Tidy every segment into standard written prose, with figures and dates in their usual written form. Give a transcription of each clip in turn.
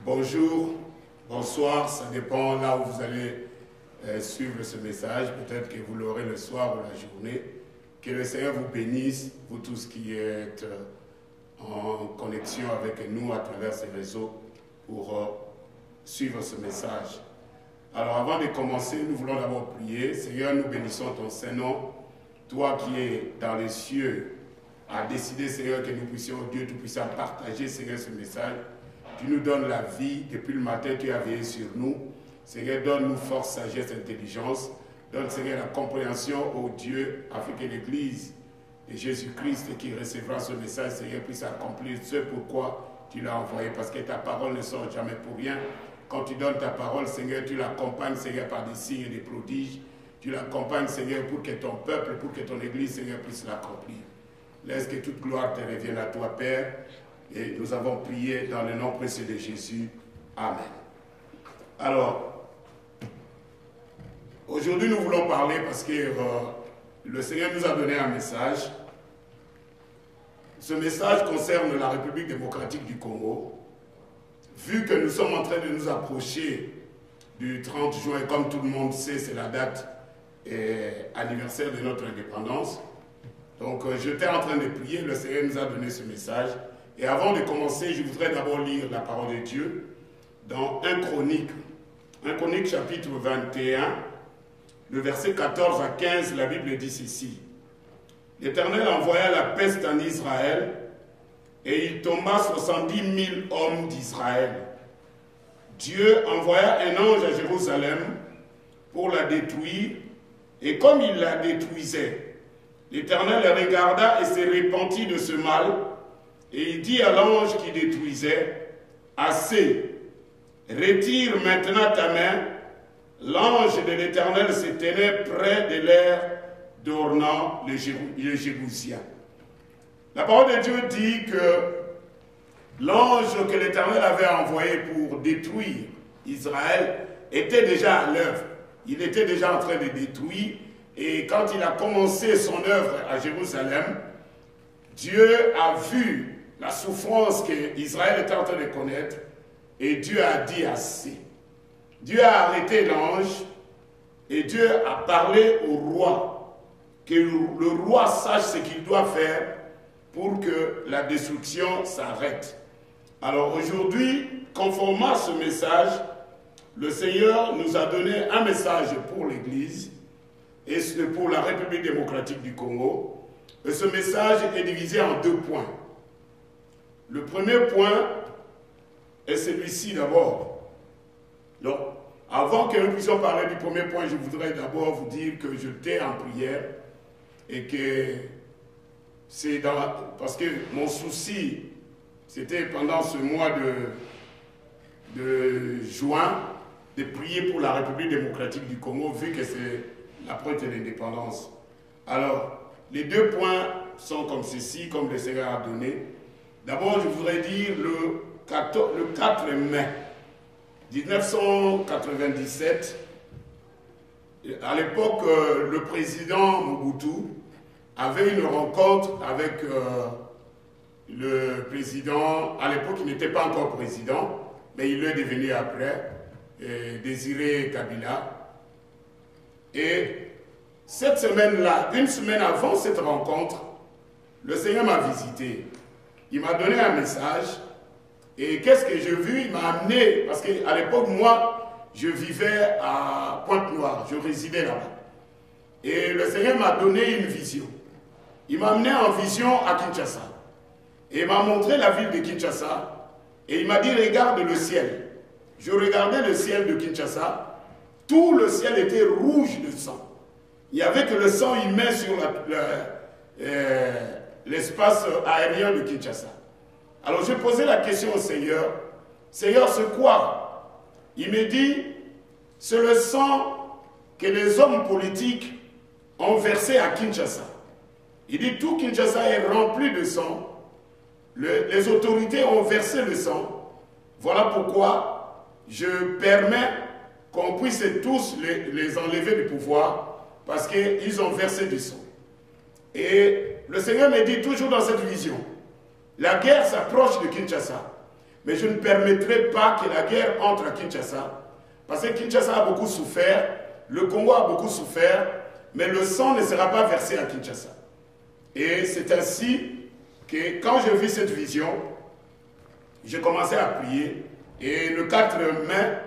Bonjour, bonsoir, ça dépend là où vous allez suivre ce message. Peut-être que vous l'aurez le soir ou la journée. Que le Seigneur vous bénisse, vous tous qui êtes en connexion avec nous à travers ces réseaux pour suivre ce message. Alors avant de commencer, nous voulons d'abord prier. Seigneur, nous bénissons ton Saint-Nom. Toi qui es dans les cieux, a décidé, Seigneur, que nous puissions, Dieu Tout-Puissant, partager, Seigneur, ce message. Tu nous donnes la vie. Depuis le matin, tu as veillé sur nous. Seigneur, donne-nous force, sagesse, intelligence. Donne, Seigneur, la compréhension, ô Dieu, afin que l'Église de Jésus-Christ qui recevra ce message, Seigneur, puisse accomplir ce pourquoi tu l'as envoyé. Parce que ta parole ne sort jamais pour rien. Quand tu donnes ta parole, Seigneur, tu l'accompagnes, Seigneur, par des signes et des prodiges. Tu l'accompagnes, Seigneur, pour que ton peuple, pour que ton Église, Seigneur, puisse l'accomplir. Laisse que toute gloire te revienne à toi, Père. Et nous avons prié dans le nom précieux de Jésus. Amen. Alors, aujourd'hui, nous voulons parler parce que le Seigneur nous a donné un message. Ce message concerne la République démocratique du Congo. Vu que nous sommes en train de nous approcher du 30 juin, et comme tout le monde sait, c'est la date anniversaire de notre indépendance. Donc, j'étais en train de prier, le Seigneur nous a donné ce message. Et avant de commencer, je voudrais d'abord lire la parole de Dieu dans 1 Chronique chapitre 21, le verset 14 à 15, la Bible dit ceci. L'Éternel envoya la peste en Israël, et il tomba 70 000 hommes d'Israël. Dieu envoya un ange à Jérusalem pour la détruire, et comme il la détruisait, l'Éternel regarda et se repentit de ce mal, et il dit à l'ange qui détruisait, « Assez, retire maintenant ta main. » L'ange de l'Éternel se tenait près de l'air d'Ornan, le Jébusien. La parole de Dieu dit que l'ange que l'Éternel avait envoyé pour détruire Israël était déjà à l'œuvre. Il était déjà en train de détruire. Et quand il a commencé son œuvre à Jérusalem, Dieu a vu la souffrance qu'Israël était en train de connaître et Dieu a dit assez. Dieu a arrêté l'ange et Dieu a parlé au roi, que le roi sache ce qu'il doit faire pour que la destruction s'arrête. Alors aujourd'hui, conformément à ce message, le Seigneur nous a donné un message pour l'Église et pour la République démocratique du Congo. Et ce message est divisé en deux points. Le premier point est celui-ci d'abord. Donc, avant que nous puissions parler du premier point, je voudrais d'abord vous dire que j'étais en prière et que c'est parce que mon souci, c'était pendant ce mois de juin, de prier pour la République démocratique du Congo, vu que c'est l'approche de l'indépendance. Alors, les deux points sont comme ceci, comme le Seigneur a donné. D'abord, je voudrais dire le 4 mai 1997, à l'époque, le président Mobutu avait une rencontre avec le président, à l'époque il n'était pas encore président, mais il l'est devenu après, Désiré Kabila. Et cette semaine-là, une semaine avant cette rencontre, le Seigneur m'a visité. Il m'a donné un message. Et qu'est-ce que j'ai vu? Il m'a amené, parce qu'à l'époque, moi, je vivais à Pointe-Noire, je résidais là-bas. Et le Seigneur m'a donné une vision. Il m'a amené en vision à Kinshasa. Et il m'a montré la ville de Kinshasa. Et il m'a dit, regarde le ciel. Je regardais le ciel de Kinshasa. Tout le ciel était rouge de sang. Il n'y avait que le sang humain sur l'espace aérien de Kinshasa. Alors j'ai posé la question au Seigneur, Seigneur, c'est quoi? Il me dit, c'est le sang que les hommes politiques ont versé à Kinshasa. Il dit, tout Kinshasa est rempli de sang, les autorités ont versé le sang. Voilà pourquoi je permets qu'on puisse tous les enlever du pouvoir, parce qu'ils ont versé du sang. Et le Seigneur me dit toujours dans cette vision, la guerre s'approche de Kinshasa. mais je ne permettrai pas que la guerre entre à Kinshasa, parce que Kinshasa a beaucoup souffert, le Congo a beaucoup souffert, mais le sang ne sera pas versé à Kinshasa. Et c'est ainsi que quand j'ai vu cette vision, j'ai commencé à prier, et le 4 mai,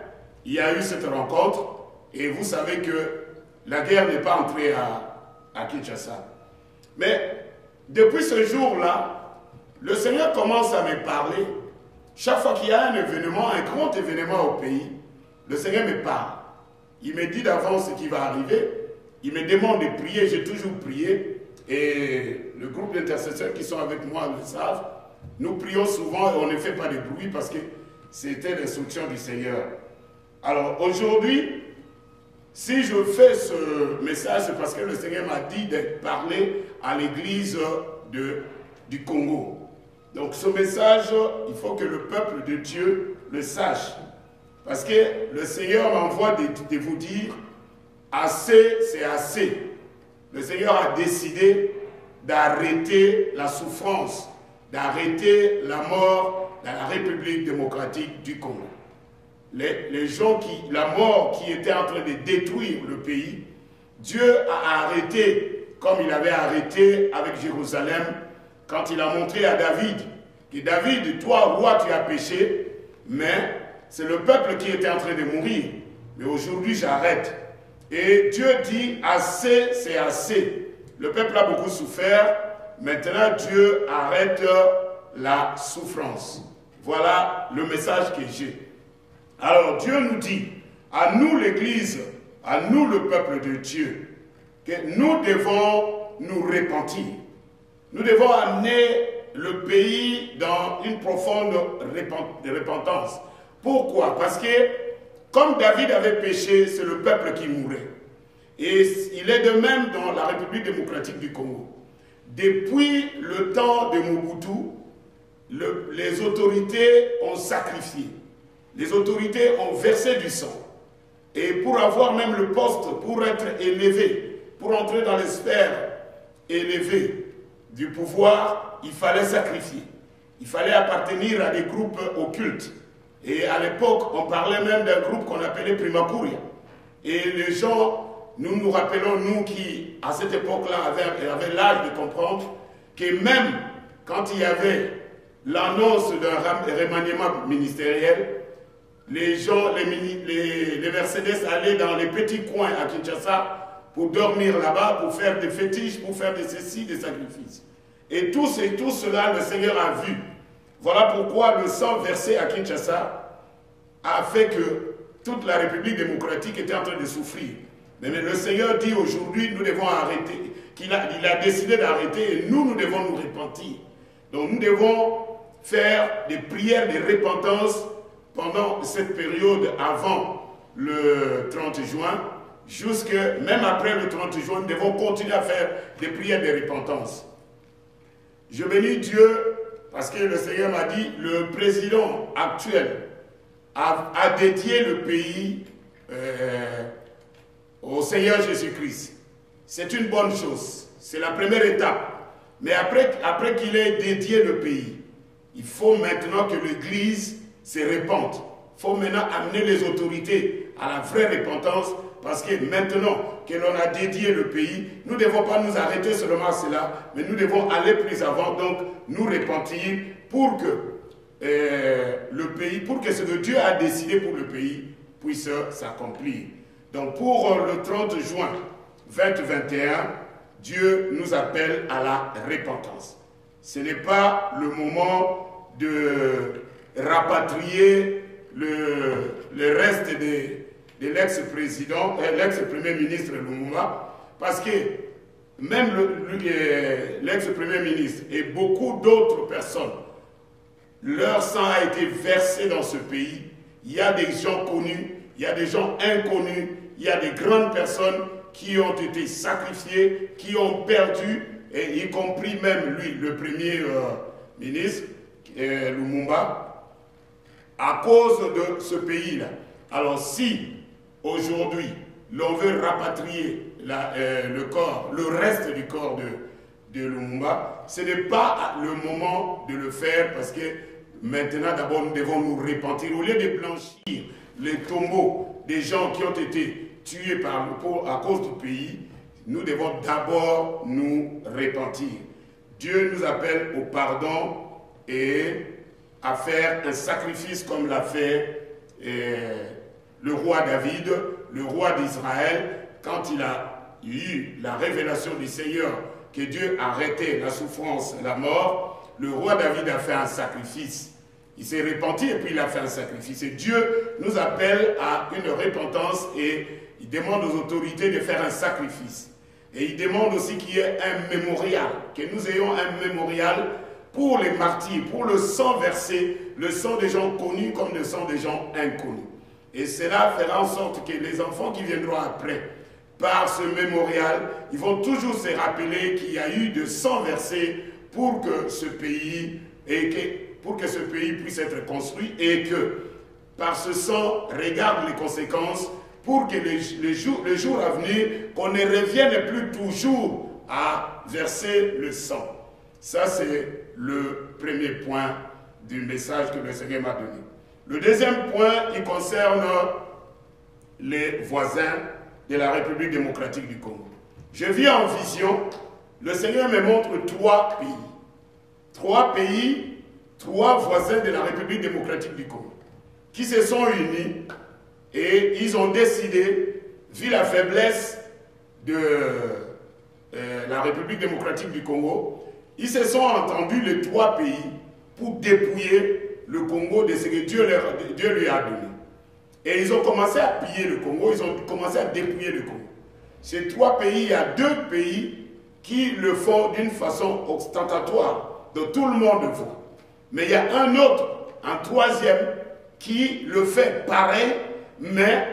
il y a eu cette rencontre, et vous savez que la guerre n'est pas entrée à Kinshasa. Mais depuis ce jour-là, le Seigneur commence à me parler. Chaque fois qu'il y a un événement, un grand événement au pays, le Seigneur me parle. Il me dit d'avance ce qui va arriver. Il me demande de prier, j'ai toujours prié. Et le groupe d'intercesseurs qui sont avec moi le savent. Nous prions souvent et on ne fait pas de bruit parce que c'était l'instruction du Seigneur. Alors aujourd'hui, si je fais ce message, c'est parce que le Seigneur m'a dit de parler à l'église du Congo. Donc ce message, il faut que le peuple de Dieu le sache. Parce que le Seigneur m'envoie de vous dire, assez, c'est assez. Le Seigneur a décidé d'arrêter la souffrance, d'arrêter la mort dans la République démocratique du Congo. Les gens la mort qui était en train de détruire le pays, Dieu a arrêté, comme il avait arrêté avec Jérusalem, quand il a montré à David, que David, toi, roi, tu as péché, mais c'est le peuple qui était en train de mourir. Mais aujourd'hui, j'arrête. Et Dieu dit, assez, c'est assez. Le peuple a beaucoup souffert, maintenant Dieu arrête la souffrance. Voilà le message que j'ai. Alors Dieu nous dit, à nous l'Église, à nous le peuple de Dieu, que nous devons nous repentir. Nous devons amener le pays dans une profonde repentance. Pourquoi? Parce que comme David avait péché, c'est le peuple qui mourait. Et il est de même dans la République démocratique du Congo. Depuis le temps de Mobutu, les autorités ont sacrifié. Les autorités ont versé du sang. Et pour avoir même le poste, pour être élevé, pour entrer dans les sphères élevées du pouvoir, il fallait sacrifier. Il fallait appartenir à des groupes occultes. Et à l'époque, on parlait même d'un groupe qu'on appelait Primakuria. Et les gens, nous nous rappelons, nous qui, à cette époque-là, avaient l'âge de comprendre que même quand il y avait l'annonce d'un remaniement ministériel, les gens, les Mercedes allaient dans les petits coins à Kinshasa pour dormir là-bas, pour faire des fétiches, pour faire des ceci, des sacrifices. Et tout cela, le Seigneur a vu. Voilà pourquoi le sang versé à Kinshasa a fait que toute la République démocratique était en train de souffrir. Mais le Seigneur dit aujourd'hui, nous devons arrêter, il a décidé d'arrêter et nous devons nous repentir. Donc nous devons faire des prières de repentance pendant cette période avant le 30 juin, jusque même après le 30 juin, nous devons continuer à faire des prières de repentance. Je bénis Dieu parce que le Seigneur m'a dit, le président actuel a dédié le pays au Seigneur Jésus-Christ. C'est une bonne chose, c'est la première étape. Mais après qu'il ait dédié le pays, il faut maintenant que l'Église se répande. Il faut maintenant amener les autorités à la vraie repentance, parce que maintenant que l'on a dédié le pays, nous ne devons pas nous arrêter seulement à cela, mais nous devons aller plus avant, donc nous repentir pour que le pays, pour que ce que Dieu a décidé pour le pays puisse s'accomplir. Donc pour le 30 juin 2021, Dieu nous appelle à la repentance. Ce n'est pas le moment de rapatrier le reste de l'ex-président, l'ex-premier ministre Lumumba, parce que même l'ex-premier ministre et beaucoup d'autres personnes, leur sang a été versé dans ce pays. Il y a des gens connus, il y a des gens inconnus, il y a des grandes personnes qui ont été sacrifiées, qui ont perdu, et y compris même lui, le premier ministre, Lumumba, à cause de ce pays-là. Alors si aujourd'hui l'on veut rapatrier le corps, le reste du corps de Lumumba, ce n'est pas le moment de le faire parce que Maintenant, d'abord, nous devons nous repentir. Au lieu de blanchir les tombeaux des gens qui ont été tués à cause du pays, nous devons d'abord nous repentir. Dieu nous appelle au pardon et à faire un sacrifice comme l'a fait le roi David, le roi d'Israël, quand il a eu la révélation du Seigneur que Dieu arrêtait la souffrance, la mort. Le roi David a fait un sacrifice. Il s'est repenti et puis il a fait un sacrifice. Et Dieu nous appelle à une repentance et il demande aux autorités de faire un sacrifice. Et il demande aussi qu'il y ait un mémorial, que nous ayons un mémorial pour les martyrs, pour le sang versé, le sang des gens connus comme le sang des gens inconnus. Et cela fera en sorte que les enfants qui viendront après, par ce mémorial, ils vont toujours se rappeler qu'il y a eu de sang versé pour que ce pays puisse être construit et que par ce sang, regarde les conséquences pour que le jour à venir, qu'on ne revienne plus toujours à verser le sang. Ça, c'est le premier point du message que le Seigneur m'a donné. Le deuxième point, il concerne les voisins de la République démocratique du Congo. Je vis en vision, le Seigneur me montre 3 pays. 3 pays, 3 voisins de la République démocratique du Congo, qui se sont unis et ils ont décidé, vu la faiblesse de la République démocratique du Congo, ils se sont entendus, les 3 pays, pour dépouiller le Congo de ce que Dieu lui a donné. Et ils ont commencé à piller le Congo, ils ont commencé à dépouiller le Congo. Ces 3 pays, il y a 2 pays qui le font d'une façon ostentatoire, dont tout le monde voit. Mais il y a un autre, un 3e, qui le fait pareil, mais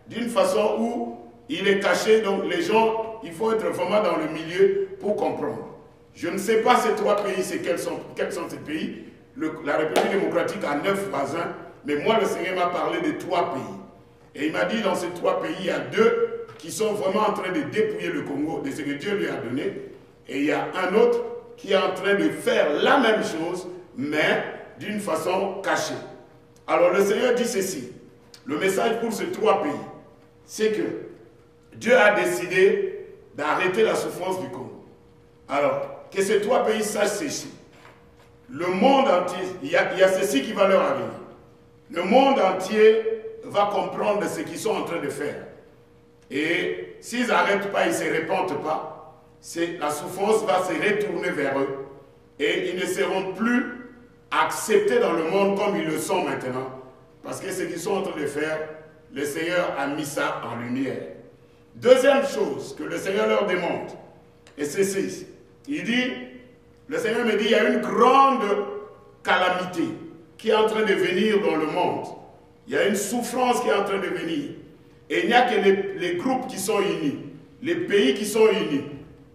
d'une façon où il est caché. Donc les gens, il faut être vraiment dans le milieu pour comprendre. Je ne sais pas ces 3 pays, quels sont ces pays. La République démocratique a 9 voisins, mais moi le Seigneur m'a parlé de 3 pays. Et il m'a dit dans ces 3 pays, il y a 2 qui sont vraiment en train de dépouiller le Congo de ce que Dieu lui a donné. Et il y a un autre qui est en train de faire la même chose, mais d'une façon cachée. Alors le Seigneur dit ceci, le message pour ces 3 pays, c'est que Dieu a décidé d'arrêter la souffrance du Congo. Alors, que ces 3 pays sachent ceci. Le monde entier, il y a ceci qui va leur arriver. Le monde entier va comprendre ce qu'ils sont en train de faire. Et s'ils n'arrêtent pas, ils ne se répandent pas, la souffrance va se retourner vers eux. Et ils ne seront plus acceptés dans le monde comme ils le sont maintenant. Parce que ce qu'ils sont en train de faire, le Seigneur a mis ça en lumière. Deuxième chose que le Seigneur leur demande, et c'est ceci. Il dit, le Seigneur me dit, il y a une grande calamité qui est en train de venir dans le monde. Il y a une souffrance qui est en train de venir. Et il n'y a que les groupes qui sont unis, les pays qui sont unis,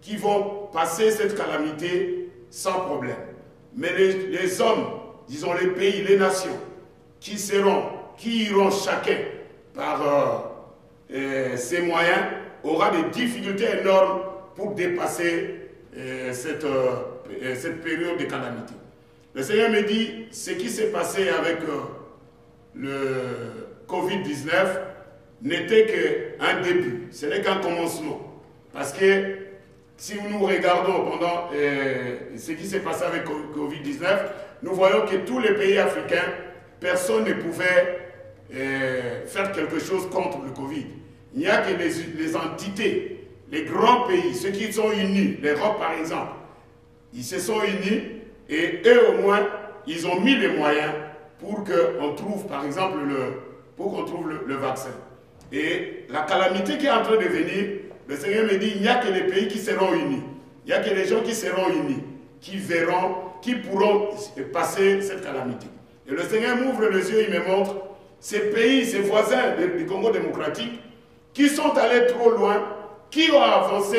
qui vont passer cette calamité sans problème. Mais les hommes, disons les pays, les nations, qui iront chacun par ses moyens, aura des difficultés énormes pour dépasser cette période de calamité. Le Seigneur me dit, ce qui s'est passé avec le Covid-19 n'était qu'un début, ce n'est qu'un commencement. Parce que si nous regardons pendant ce qui s'est passé avec le Covid-19, nous voyons que tous les pays africains, personne ne pouvait faire quelque chose contre le Covid. Il n'y a que les entités, les grands pays, ceux qui sont unis, l'Europe par exemple, ils se sont unis et eux au moins, ils ont mis les moyens pour qu'on trouve par exemple le vaccin. Et la calamité qui est en train de venir, le Seigneur me dit, il n'y a que les pays qui seront unis. Il n'y a que les gens qui seront unis, qui verront, qui pourront passer cette calamité. Et le Seigneur m'ouvre les yeux, il me montre ces pays, ces voisins du Congo démocratique, qui sont allés trop loin, qui ont avancé,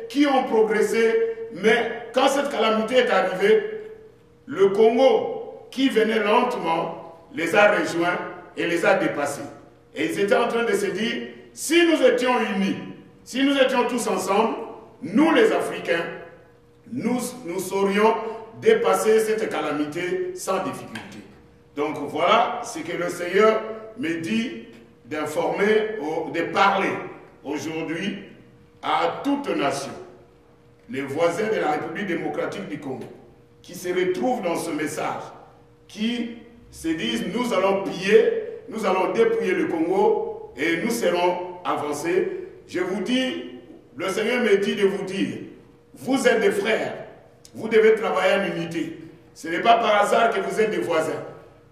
qui ont progressé, mais quand cette calamité est arrivée, le Congo, qui venait lentement, les a rejoints et les a dépassés. Et ils étaient en train de se dire, si nous étions unis, si nous étions tous ensemble, nous les Africains, nous saurions dépasser cette calamité sans difficulté. Donc voilà ce que le Seigneur me dit d'informer, de parler aujourd'hui à toute nation, les voisins de la République démocratique du Congo, qui se retrouvent dans ce message, qui se disent nous allons piller, nous allons dépouiller le Congo et nous serons avancés. Je vous dis, le Seigneur me dit de vous dire, vous êtes des frères, vous devez travailler en unité. Ce n'est pas par hasard que vous êtes des voisins.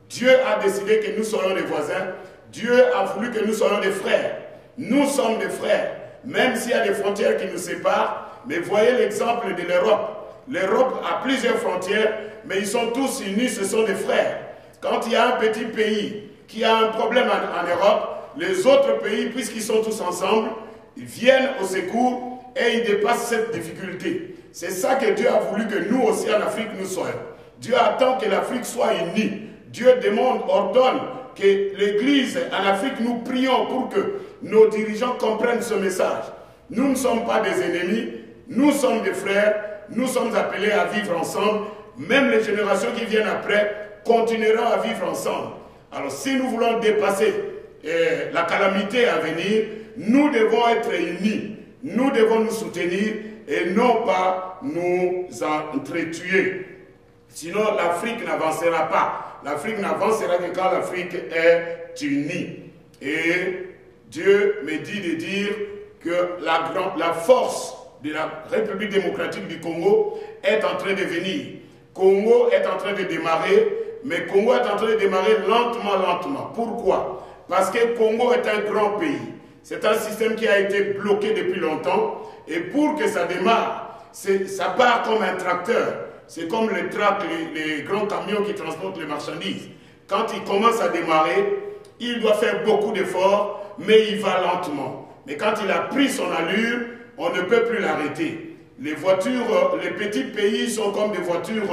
Dieu a décidé que nous soyons des voisins. Dieu a voulu que nous soyons des frères. Nous sommes des frères, même s'il y a des frontières qui nous séparent. Mais voyez l'exemple de l'Europe. L'Europe a plusieurs frontières, mais ils sont tous unis, ce sont des frères. Quand il y a un petit pays qui a un problème en Europe, les autres pays, puisqu'ils sont tous ensemble, ils viennent au secours et ils dépassent cette difficulté. C'est ça que Dieu a voulu que nous aussi en Afrique nous soyons. Dieu attend que l'Afrique soit unie. Dieu demande, ordonne que l'Église en Afrique, nous prions pour que nos dirigeants comprennent ce message. Nous ne sommes pas des ennemis, nous sommes des frères, nous sommes appelés à vivre ensemble. Même les générations qui viennent après continueront à vivre ensemble. Alors si nous voulons dépasser la calamité à venir, nous devons être unis, nous devons nous soutenir et non pas nous entretuer. Sinon l'Afrique n'avancera pas. L'Afrique n'avancera que quand l'Afrique est unie. Et Dieu me dit de dire que la force de la République démocratique du Congo est en train de venir. Congo est en train de démarrer, mais Congo est en train de démarrer lentement, lentement. Pourquoi? Parce que Congo est un grand pays. C'est un système qui a été bloqué depuis longtemps. Et pour que ça démarre, ça part comme un tracteur. C'est comme les tracts, les grands camions qui transportent les marchandises. Quand il commence à démarrer, il doit faire beaucoup d'efforts, mais il va lentement. Mais quand il a pris son allure, on ne peut plus l'arrêter. Les voitures, les petits pays sont comme des voitures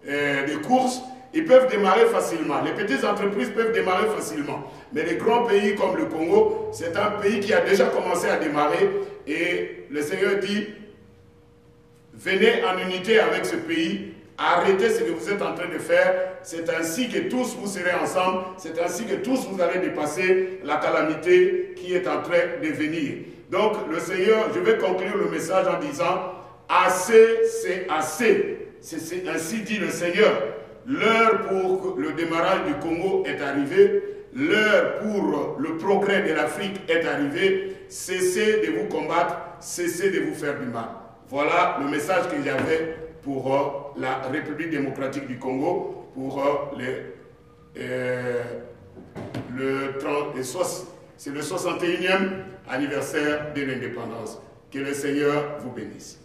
de course. Ils peuvent démarrer facilement. Les petites entreprises peuvent démarrer facilement. Mais les grands pays comme le Congo, c'est un pays qui a déjà commencé à démarrer. Et le Seigneur dit, venez en unité avec ce pays, arrêtez ce que vous êtes en train de faire. C'est ainsi que tous vous serez ensemble. C'est ainsi que tous vous allez dépasser la calamité qui est en train de venir. Donc le Seigneur, je vais conclure le message en disant, assez, c'est assez. Ainsi dit le Seigneur. L'heure pour le démarrage du Congo est arrivée. L'heure pour le progrès de l'Afrique est arrivée. Cessez de vous combattre, cessez de vous faire du mal. Voilà le message que j'avais pour la République démocratique du Congo, pour c'est le 61e anniversaire de l'indépendance. Que le Seigneur vous bénisse.